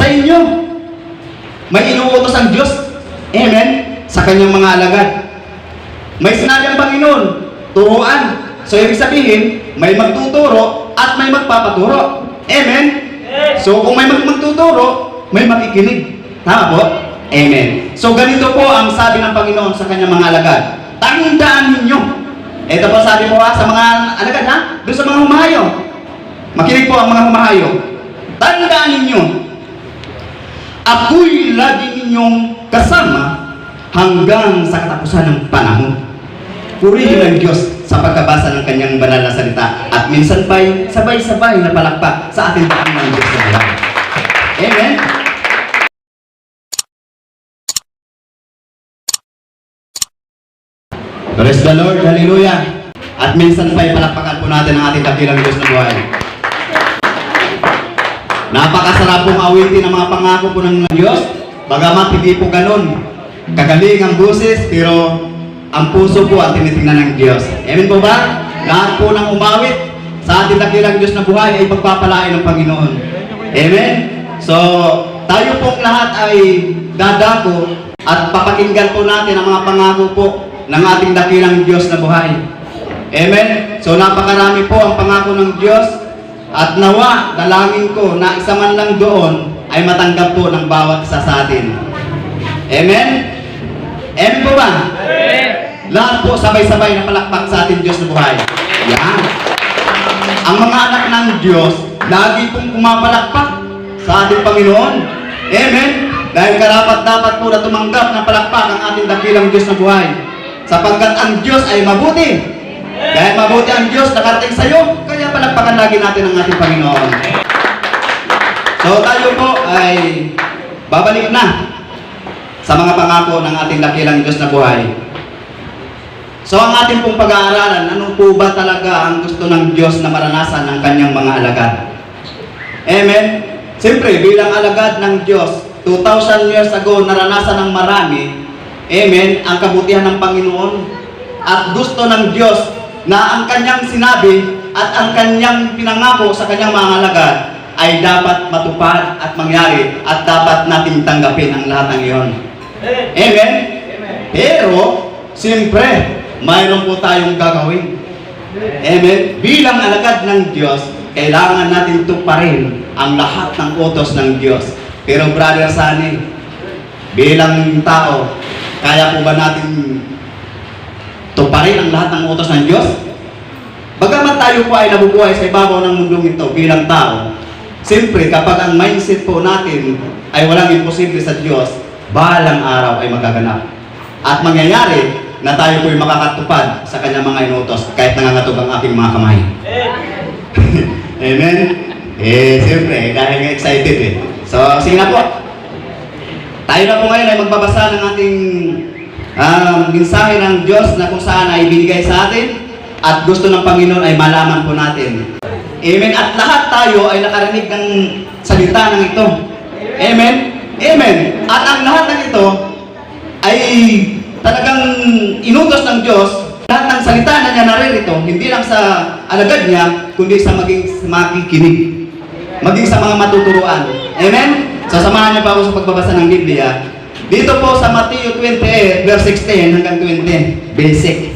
inyo. May inuutos ang Diyos, amen, sa kanyang mga alagad. May sinabi ang Panginoon, turuan. So, ibig sabihin, may magtuturo at may magpapaturo. Amen? So, kung may magtuturo, may makikinig. Tama po? Amen. So, ganito po ang sabi ng Panginoon sa kanyang mga alagad. Tandaan ninyo. Ito po sabi po sa mga alagad, ha? Doon sa mga humahayo. Makinig po ang mga humahayo. Tandaan ninyo, ako'y lagi ninyong kasama hanggang sa katapusan ng panahon. Purihin ang Diyos sa pagkabasa ng kanyang banal na salita at minsan pa'y sabay-sabay na palakpak sa ating Panginoon Diyos na buhay. Amen? Praise the Lord, hallelujah! At minsan pa'y palakpakan po natin ang ating dakilang Diyos na buhay. Napakasarap pong awitin ang mga pangako po ng Diyos, bagamat hindi po ganun kagaling ang buses, pero ang puso po ang tinitingnan ng Diyos. Amen po ba? Lahat po ng umawit sa ating dakilang Diyos na buhay ay pagpapalain ng Panginoon. Amen? So, tayo pong lahat ay dadako at papakinggan po natin ang mga pangako po ng ating dakilang Diyos na buhay. Amen? So, napakarami po ang pangako ng Diyos at nawa, dalangin ko na isa man lang doon ay matanggap po ng bawat isa sa atin. Amen? Amen po ba? Amen. Lahat po sabay-sabay na palakpak sa ating Diyos na buhay. Yan. Ang mga anak ng Diyos, lagi pong pumapalakpak sa ating Panginoon. Amen. Dahil karapat-dapat po na tumanggap ng palakpak ang ating dakilang Diyos na buhay. Sapagkat ang Diyos ay mabuti. Dahil mabuti ang Diyos nakarating sa iyo, kaya palakpakan lagi natin ang ating Panginoon. So tayo po ay babalik na sa mga pangako ng ating dakilang Diyos na buhay. So ang ating pong pag-aaralan, ano po ba talaga ang gusto ng Diyos na maranasan ng kanyang mga alagad? Amen? Siyempre, bilang alagad ng Diyos, 2,000 years ago, naranasan ng marami, amen, ang kabutihan ng Panginoon. At gusto ng Diyos na ang kanyang sinabi at ang kanyang pinangako sa kanyang mga alagad ay dapat matupad at mangyari at dapat nating tanggapin ang lahat ng iyon. Amen? Pero, siyempre, mayroon po tayong gagawin. Amen? Bilang alagad ng Diyos, kailangan natin tuparin ang lahat ng utos ng Diyos. Pero Brother Sunny, bilang tao, kaya po ba natin tuparin ang lahat ng utos ng Diyos? Bagamat tayo po ay nabubuhay sa ibabaw ng mundong ito bilang tao, siyempre kapag ang mindset po natin ay walang imposible sa Diyos, bahalang araw ay magaganap. At mangyayari na tayo po'y makakatupad sa kanyang mga inutos kahit nangangatog ang aking mga kamay. Amen? Siyempre, dahil nga excited eh. So, sige na po. Tayo na po ngayon ay magbabasa ng ating mensahe ng Diyos na kung saan ay binigay sa atin at gusto ng Panginoon ay malaman po natin. Amen? At lahat tayo ay nakarinig ng salita ng ito. Amen? Amen. At ang lahat ng ito ay talagang inutos ng Diyos. Lahat ng salita na niya naririto, hindi lang sa alagad niya, kundi sa makikinig. Maging sa mga matuturuan. Amen? So, samahan niyo pa ako sa pagbabasa ng Biblia. Dito po sa Mateo 28, verse 16 hanggang 20. Basic.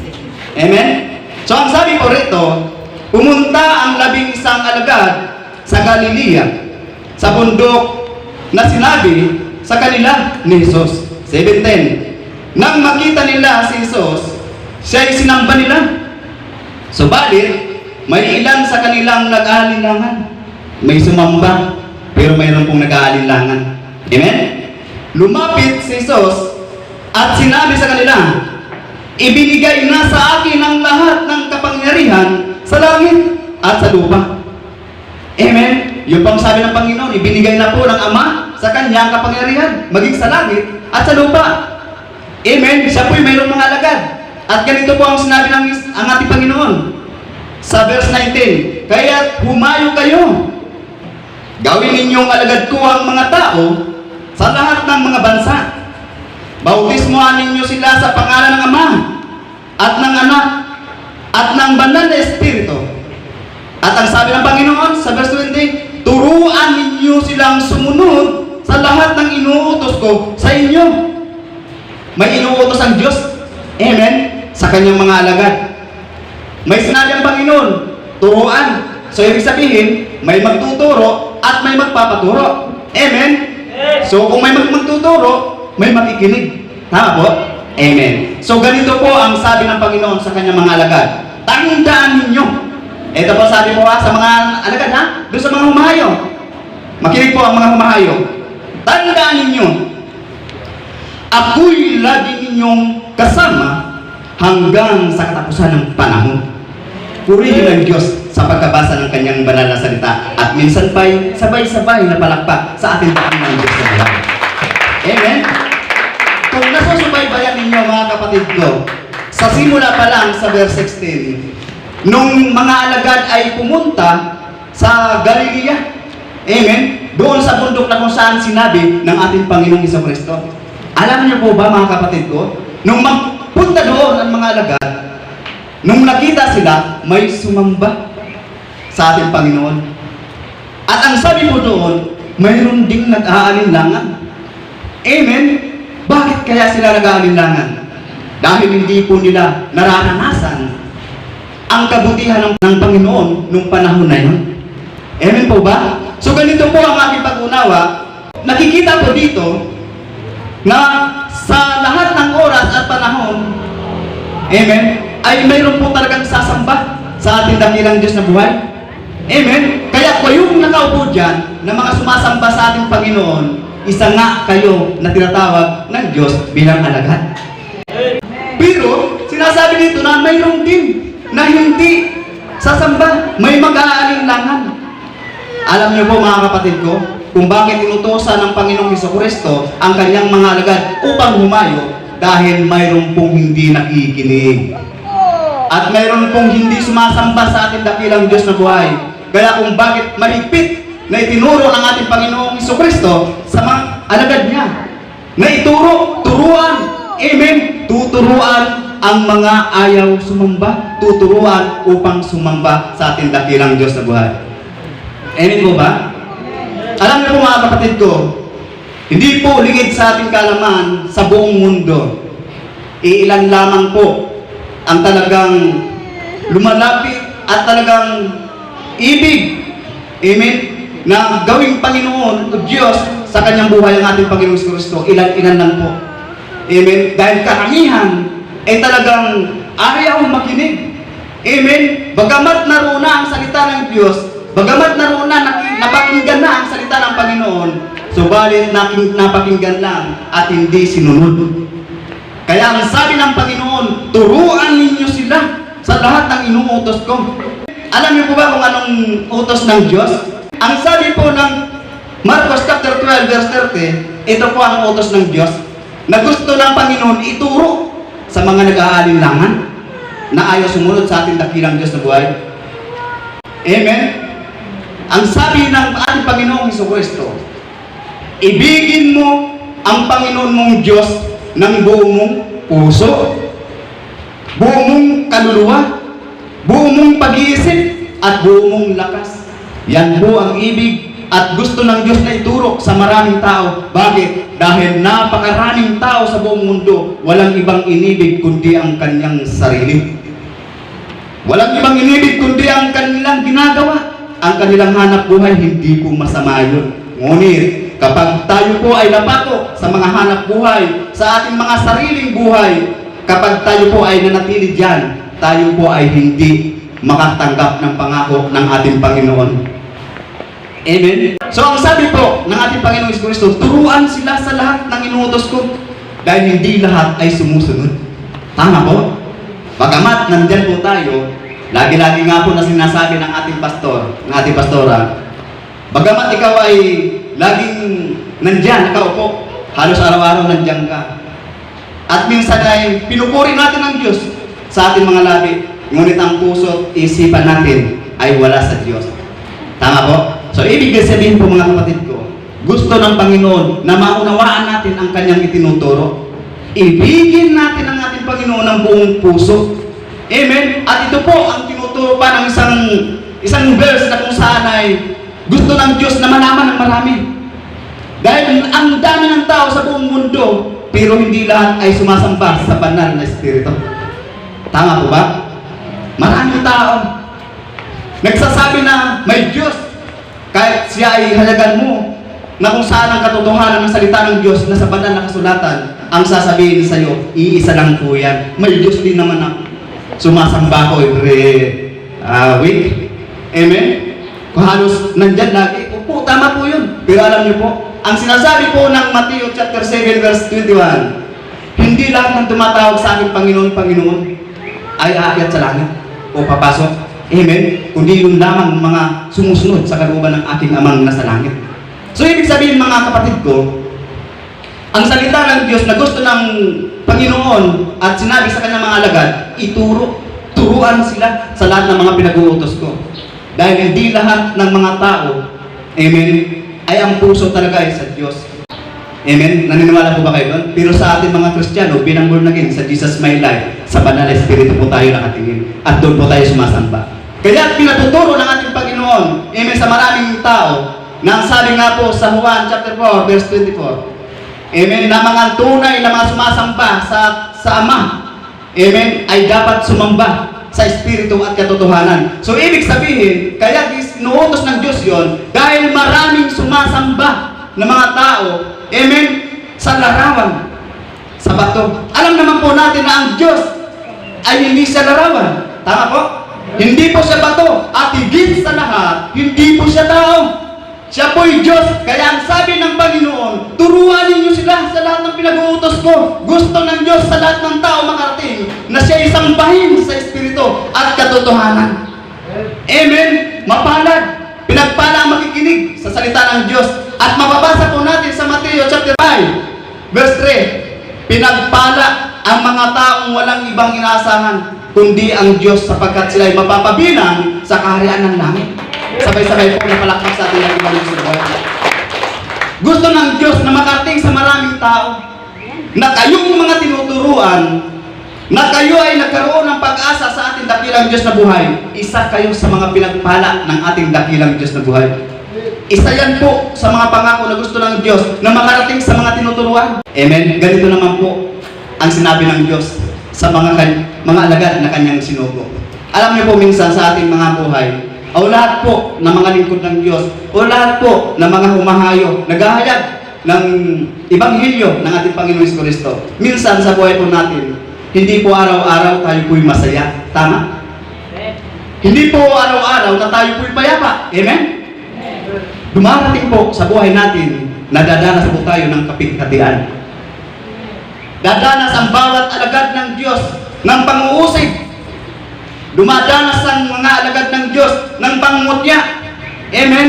Amen? So, ang sabi po rito, pumunta ang 11 alagad sa Galilea, sa bundok na sinabi sa kanila ni Jesus. 17. Nang makita nila si Jesus, siya'y sinamba nila. Subalit, may ilan sa kanilang nag-aalinlangan. May sumamba, pero mayroon pong nag-aalinlangan. Amen? Lumapit si Jesus at sinabi sa kanila, ibinigay na sa akin ang lahat ng kapangyarihan sa langit at sa lupa. Amen? Yung pang sabi ng Panginoon, ibinigay na po ng Ama sa kanyang kapangyarihan, maging sa langit at sa lupa. Amen? Siya po'y mayroong mga alagad. At ganito po ang sinabi ng ang ating Panginoon sa verse 19, kaya't humayo kayo. Gawin ninyong alagad ko ang mga tao sa lahat ng mga bansa. Bautismuhan ninyo sila sa pangalan ng Ama at ng Anak at ng Banal na Espiritu. At ang sabi ng Panginoon sa verse 20, turuan ninyo silang sumunod sa lahat ng inuutos ko sa inyo. May inuutos ang Diyos, amen, sa kanyang mga alagad. May sinabi ang Panginoon, turuan. So ibig sabihin, may magtuturo at may magpapaturo. Amen? So kung may magtuturo, may makikinig. Tama po? Amen. So ganito po ang sabi ng Panginoon sa kanyang mga alagad. Tandaan ninyo. Ito po sabi po sa mga alagad, ha? Doon sa mga humahayo. Makinig po ang mga humahayo. Tandaan ninyo, ako'y lagi ninyong kasama hanggang sa katapusan ng panahon. Purihin ang Diyos sa pagkabasa ng kanyang banal na salita at minsan pa'y sabay-sabay na palakpak sa ating Panginoon Diyos sa buhay. Amen? Kung nasusubaybayan ninyo mga kapatid ko, sa simula pa lang sa verse 16, nung mga alagad ay pumunta sa Galilea, amen, doon sa bundok na kung saan sinabi ng ating Panginoong Jesucristo. Alam niyo po ba mga kapatid ko, nung magpunta doon ang mga alagad, nung nakita sila, may sumamba sa ating Panginoon. At ang sabi po doon, mayroon ding nag-aalinlangan. Amen? Bakit kaya sila nag-aalinlangan? Dahil hindi po nila nararanasan ang kabutihan ng Panginoon nung panahon na yun. Amen po ba? So ganito po ang aking pag-unawa. Nakikita po dito na sa lahat ng oras at panahon, amen, ay mayroon po talagang sasamba sa ating dakilang Diyos na buhay. Amen? Kaya kayong nakaupo dyan na mga sumasamba sa ating Panginoon, isa nga kayo na tinatawag ng Diyos bilang alagad. Pero, sinasabi dito na mayroon din na hindi sasamba, may mag-aalinlangan. Alam niyo po mga kapatid ko, kung bakit inutosan ng Panginoong Jesucristo ang kanyang mga alagad upang humayo, dahil mayroon pong hindi nakikinig. At mayroon pong hindi sumasamba sa ating dakilang Diyos na buhay. Kaya kung bakit mahigpit na itinuro ng ating Panginoong Jesucristo sa mga alagad niya, na ituro, turuan, amen, tuturuan ang mga ayaw sumamba, tuturuan upang sumamba sa ating dakilang Diyos na buhay. Amen po ba? Alam niyo po mga kapatid ko, hindi po lingid sa ating kalaman sa buong mundo. Iilan lamang po ang talagang lumalapit at talagang ibig, amen, na gawing Panginoon o Diyos sa kanyang buhay ang ating Panginoong Jesucristo. Ilan-ilan lang po. Amen. Dahil karamihan ay talagang ayaw makinig. Amen. Bagamat naruna ang salita ng Diyos, bagamat naruna napakinggan na ang salita ng Panginoon, subalit napakinggan lang at hindi sinunod. Kaya ang sabi ng Panginoon, turuan ninyo sila sa lahat ng inuutos ko. Alam niyo po ba kung anong utos ng Diyos? Ang sabi po ng Marcos chapter 12 verse 30, ito po ang utos ng Diyos na gusto ng Panginoon ituro sa mga nag-aalinlangan na ayaw sumunod sa ating dakilang Diyos na buhay. Amen? Ang sabi ng ating Panginoong Jesucristo, ibigin mo ang Panginoon mong Diyos ng buong mong puso, buong mong kaluluwa, buong mong pag-iisip, at buong mong lakas. Yan po ang ibig at gusto ng Diyos na ituro sa maraming tao. Bakit? Dahil napakaraming tao sa buong mundo, walang ibang inibig kundi ang kanyang sarili. Walang ibang inibig kundi ang kanilang ginagawa. Ang kanilang hanap buhay, hindi po masama yun. Ngunit, kapag tayo po ay napako sa mga hanap buhay, sa ating mga sariling buhay, kapag tayo po ay nanatili dyan, tayo po ay hindi makatanggap ng pangako ng ating Panginoon. Amen? So, ang sabi po ng ating Panginoong Jesucristo, turuan sila sa lahat ng inuutos ko dahil hindi lahat ay sumusunod. Tama po? Bagamat nandyan po tayo, lagi-lagi nga po na sinasabi ng ating pastor, ng ating pastora, bagamat ikaw ay laging nandyan, nakaupo, halos araw-araw nandyan ka. At minsan ay pinupuri natin ang Diyos sa ating mga labi, ngunit ang puso, isipan natin ay wala sa Diyos. Tama po? So, ibig sabihin po mga kapatid ko, gusto ng Panginoon na maunawaan natin ang kanyang itinuturo. Ibigin natin ang ating Panginoon ng buong puso. Amen? At ito po ang tinuturo pa ng isang verse na kung saan ay gusto ng Diyos na malaman ng marami. Dahil ang dami ng tao sa buong mundo, pero hindi lahat ay sumasamba sa banal na Espiritu. Tama po ba? Maraming tao nagsasabi na may Diyos, kahit siya ay halagan mo, na kung saan ang katotohanan ng salita ng Diyos na sa banal na kasulatan, ang sasabihin sa iyo, iisa lang po yan. May Diyos din naman ako. Sumasamba ko every week. Amen? Kung halos nandyan lagi, opo, tama po yun. Pero alam niyo po, ang sinasabi po ng Matthew chapter 7 verse 21, hindi lahat ng tumatawag sa aking Panginoon, Panginoon, ay aakyat sa langit o papasok. Amen? Kundi yung lamang mga sumusunod sa kalooban ng aking amang nasa langit. So, ibig sabihin mga kapatid ko, ang salita ng Diyos na gusto ng Panginoon at sinabi sa kanyang mga alagad, turuan sila sa lahat ng mga pinag-uutos ko. Dahil hindi lahat ng mga tao, amen, ay ang puso talaga ay sa Diyos. Amen? Naniniwala po ba kayo doon? Pero sa ating mga Kristiyano, bilang born again, sa Jesus My Life, sa banal na Espiritu po tayo nakatingin. At doon po tayo sumasamba. Kaya pinatuturo ng ating Panginoon, amen, sa maraming tao, na ang sabi nga po sa Juan chapter 4, verse 24, amen, na mga tunay na mga sumasamba sa Ama, amen, ay dapat sumamba sa Espiritu at katotohanan. So, ibig sabihin, kaya inuutos ng Diyos yon dahil maraming sumasamba ng mga tao, amen, sa larawan, sa bato. Alam naman po natin na ang Diyos ay hindi siya larawan. Tama po? Hindi po siya bato. At higit sa lahat, hindi po siya tao. Siya po'y Diyos. Kaya ang sabi ng Panginoon, turuan ninyo sila sa lahat ng pinag-uutos ko. Gusto ng Diyos sa lahat ng tao makarating na siya isang bahin sa Espiritu at katotohanan. Amen? Mapalad. Pinagpala ang makikinig sa salita ng Diyos. At mababasa po natin sa Mateo chapter 5, verse 3, pinagpala ang mga taong walang ibang inaasahan, kundi ang Diyos sapagkat sila ay mapapabilang sa kaharian ng langit. Sabay-sabay po na palakpak sa ating ng ibang gusto ng Diyos na makarating sa maraming tao, na kayong mga tinuturuan, na kayo ay nagkaroon ng pag-asa sa ating dakilang Diyos na buhay. Isa kayo sa mga pinagpala ng ating dakilang Diyos na buhay. Isa yan po sa mga pangako na gusto ng Diyos na makarating sa mga tinuturuan. Amen? Ganito naman po ang sinabi ng Diyos sa mga alagad na kanyang sinugo. Alam niyo po minsan sa ating mga buhay, o lahat po ng mga lingkod ng Diyos, o lahat po ng mga humahayo, naghahayag ng Ebanghelyo ng ating Panginoon Jesucristo. Minsan sa buhay po natin, hindi po araw-araw tayo po'y masaya. Tama? Hindi po araw-araw na tayo po'y payapa. Amen? Dumarating po sa buhay natin, nadadanas po tayo ng kapighatian. Dadanas ang bawat alagad ng Diyos ng pang-uusig. Dumadanas ang mga alagad ng Diyos ng pangmutya. Amen?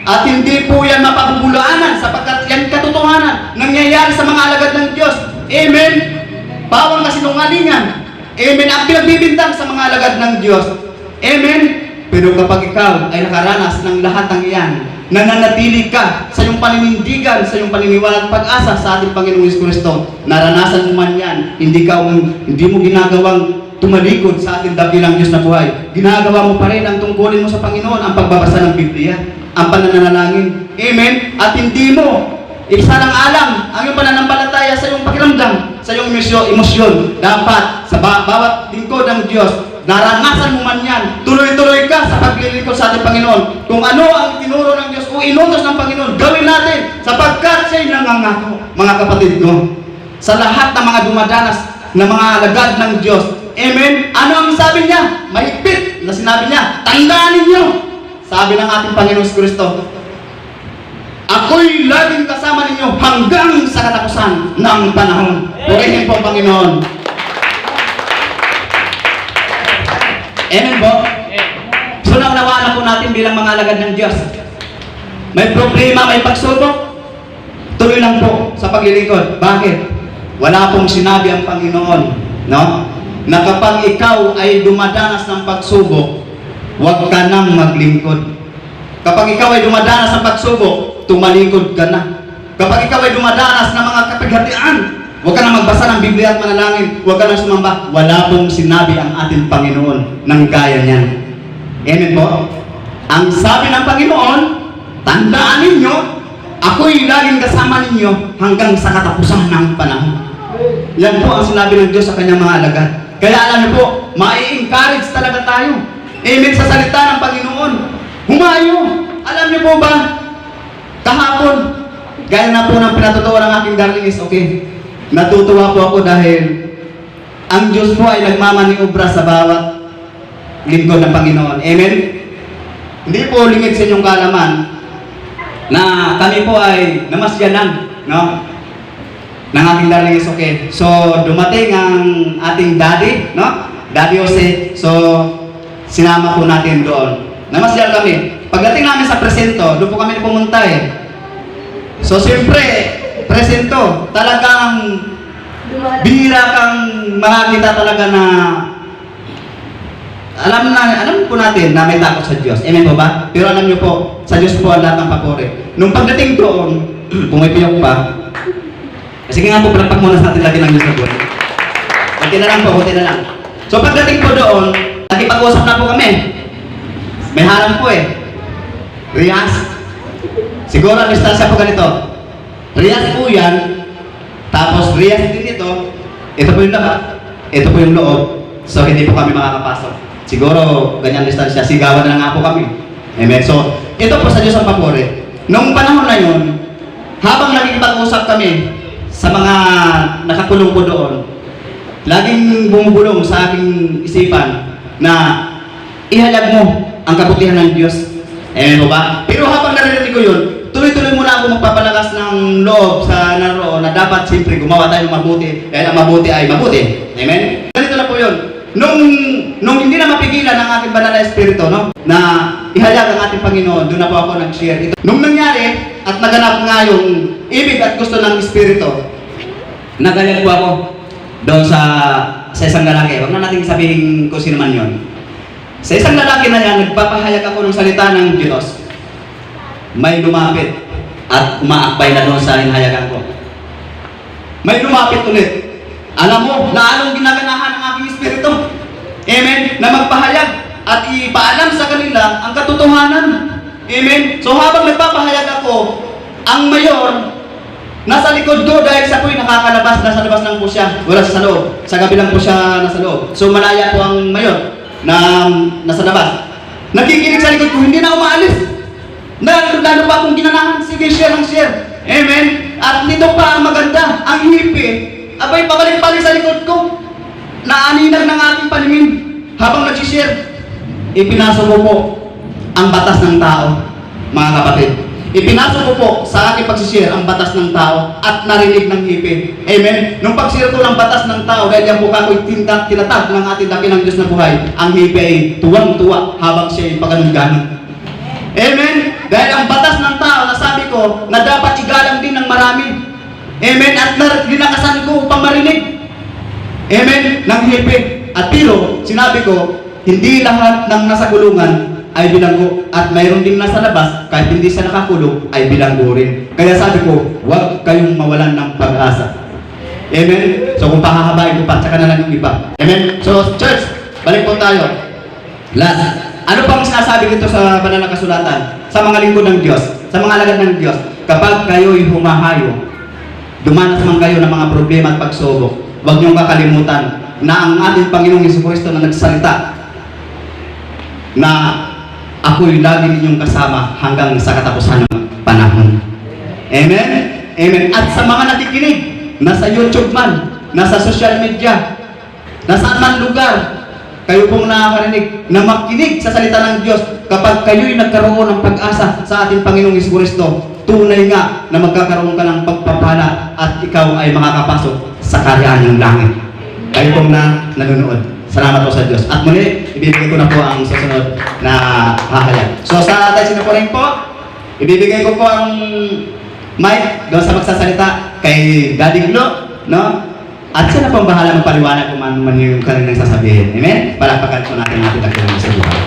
At hindi po yan mapapubulaanan sapagkat yan katotohanan nangyayari sa mga alagad ng Diyos. Amen? Bawang kasinungalingan. Amen? Ang pinagbibintang sa mga alagad ng Diyos. Amen? Pero kapag ikaw ay nakaranas ng lahat ng iyan, nananatili ka sa iyong paninindigan, sa iyong paniniwala at pag-asa sa ating Panginoong Jesucristo, naranasan mo man yan, hindi mo ginagawang tumalikod sa ating dakilang Diyos na buhay. Ginagawa mo pa rin ang tungkulin mo sa Panginoon, ang pagbabasa ng Biblia, ang pananalangin. Amen? At hindi mo isalang-alang ang iyong pananampalataya sa iyong pakiramdam, sa iyong emosyon. Dapat sa bawat lingkod ng Diyos, naranasan mo man yan, tuloy-tuloy ka sa paglilingkod sa ating Panginoon. Kung ano ang tinuro ng Diyos o inutos ng Panginoon, gawin natin sapagkat siya'y nangangako. Mga kapatid ko, sa lahat ng mga dumadanas na mga alagad ng Diyos, amen? Ano ang sabi niya? Mahigpit na sinabi niya, tandaan ninyo, sabi ng ating Panginoon Jesucristo, ako'y laging kasama ninyo hanggang sa katapusan ng panahon. Purihin po ang Panginoon. Amen po? So naunawaan na po natin bilang mga alagad ng Diyos. May problema, may pagsubok, tuloy lang po sa paglilingkod. Bakit? Wala pong sinabi ang Panginoon, no? Na kapag ikaw ay dumadanas ng pagsubok, huwag ka nang maglingkod. Kapag ikaw ay dumadanas ng pagsubok, tumalikod ka na. Kapag ikaw ay dumadanas ng mga kapighatian, huwag ka na magbasa ng Biblia at manalangin, huwag ka na sumamba. Wala pong sinabi ang ating Panginoon ng gaya niyan. Amen po? Ang sabi ng Panginoon, tandaan ninyo, ako'y laging kasama ninyo hanggang sa katapusan ng panahon. Yan po ang sinabi ng Diyos sa kanyang mga alagad. Kaya alam niyo po, mai-encourage talaga tayo. Amen sa salita ng Panginoon. Humayo. Alam niyo po ba, kahapon, gaya na po ng pinatutuwa ng aking darling is okay. Natutuwa po ako dahil ang Diyos po ay nagmamaniobra sa bawat lingkod ng Panginoon. Amen? Hindi po lingid sa inyong kaalaman na kami po ay namasyanan, no? Ng aking darling is okay. So, dumating ang ating daddy, no? Daddy Jose. So, sinama po natin doon. Namasyal kami. Pagdating namin sa presento, doon po kami pumunta eh. So, siyempre, presento, talagang bihira kang makakita talaga na alam po natin na may takot sa Diyos. Amen po ba? Pero alam niyo po, sa Diyos po ang lahat ng papuri. Nung pagdating doon, pumipiyok pa. Sige nga po, palagpak muna sa atin lagi ng Diyos na buhay. Kunti na lang po, kunti na lang. So pagdating po doon, nakipag-usap na po kami. May harang po eh. Rias. Siguro ang distansya po ganito. Rias po yan. Tapos Rias din ito. Ito po yung lahat. Ito po yung loob. So hindi po kami makakapasok. Siguro, ganyan distansya, sigawan na lang nga po kami. Amen. So, ito po sa Diyos ang papuri. Noong panahon na yun, habang nakikipag-usap kami sa mga nakakulong po doon, laging bumubulong sa aking isipan na ihayag mo ang kabutihan ng Diyos. Amen po ba? Pero habang narinig ko yun, tuloy-tuloy muna ako magpapalakas ng loob sa naroon na dapat siyempre gumawa tayo ng mabuti dahil ang mabuti ay mabuti. Amen? Ganito na po yun. Nung hindi na mapigilan ng ating banal na espiritu, no? Na ihayag ang ating Panginoon, doon na po ako nag-share ito. Nung nangyari at naganap nga yung ibig at gusto ng espiritu, nagayag po ako doon sa isang lalaki. Huwag na natin sabihin kung sino man yun. Sa isang lalaki na yan, nagpapahayag ako ng salita ng Diyos. May lumapit at umaakbay na doon sa hinahayagan ko. May lumapit ulit. Alam mo, lalong ginaganahan ng aking espiritu. Amen? Na magpahayag at ipaalam sa kanila ang katotohanan. Amen? So habang nagpapahayag ako, ang mayor, nasa likod ko dahil siya po'y nakakalabas, nasa labas lang po siya. Wala sa loob. Sa gabi lang po siya nasa loob. So malaya po ang mayor na nasa labas. Nakikinig sa likod ko, hindi na umaalis. Lalo pa akong ginanahan. Sige, share ang share. Amen? At nito pa ang maganda, ang hippie. Abay, pabalik-balik sa likod ko. Naaninag ng ating paningin. Habang nag-share, ipinasok ko po ang batas ng tao, mga kapatid. Ipinasok ko po sa aking pag-share ang batas ng tao at narinig ng hippie. Amen? Nung pag-share ko ng batas ng tao, dahil yung mukha ko'y tinatag ng ating laki ng Diyos na buhay, ang hippie ay tuwang-tuwa habang siya'y paganon-ganon. Amen? Dahil ang batas ng tao, nasabi ko, na dapat igalang din ng marami. Amen? At linakasan ko upang marinig. Amen? Nang hippie. At pero, sinabi ko, hindi lahat ng nasa kulungan ay bilanggo. At mayroon din nasa labas, kahit hindi siya nakakulong, ay bilanggo rin. Kaya sabi ko, huwag kayong mawalan ng pag-asa. Amen? So kung pahahabain ko pa, tsaka na lang yung iba. Amen? So, church, balik po tayo. Last. Ano pang sinasabi dito sa banal na kasulatan? Sa mga lingkod ng Diyos, sa mga alagad ng Diyos, kapag kayo'y humahayo, dumanas man kayo ng mga problema at pagsubok, huwag niyong kakalimutan na ang ating Panginoong Jesucristo na nagsalita na ako'y lagi ninyong kasama hanggang sa katapusan ng panahon. Amen? Amen. At sa mga nakikinig, nasa YouTube man, nasa social media, nasa man lugar, kayo pong nakakarinig na makinig sa salita ng Diyos kapag kayo'y nagkaroon ng pag-asa sa ating Panginoong Jesucristo, tunay nga na magkakaroon ka ng pagpapala at ikaw ay makakapasok sa karyaan ng langit. Kayo pong nanonood. Salamat po sa Diyos. At muli, ibibigay ko na po ang susunod na hahayag. So sa ating sinupunin po, ibibigay ko po ang mic doon sa magsasalita kay Daddy Glo, no? At siya na pong bahala magpaliwanag kung man yung kanilang sasabihin. Amen? Palakpakan po natin ang ating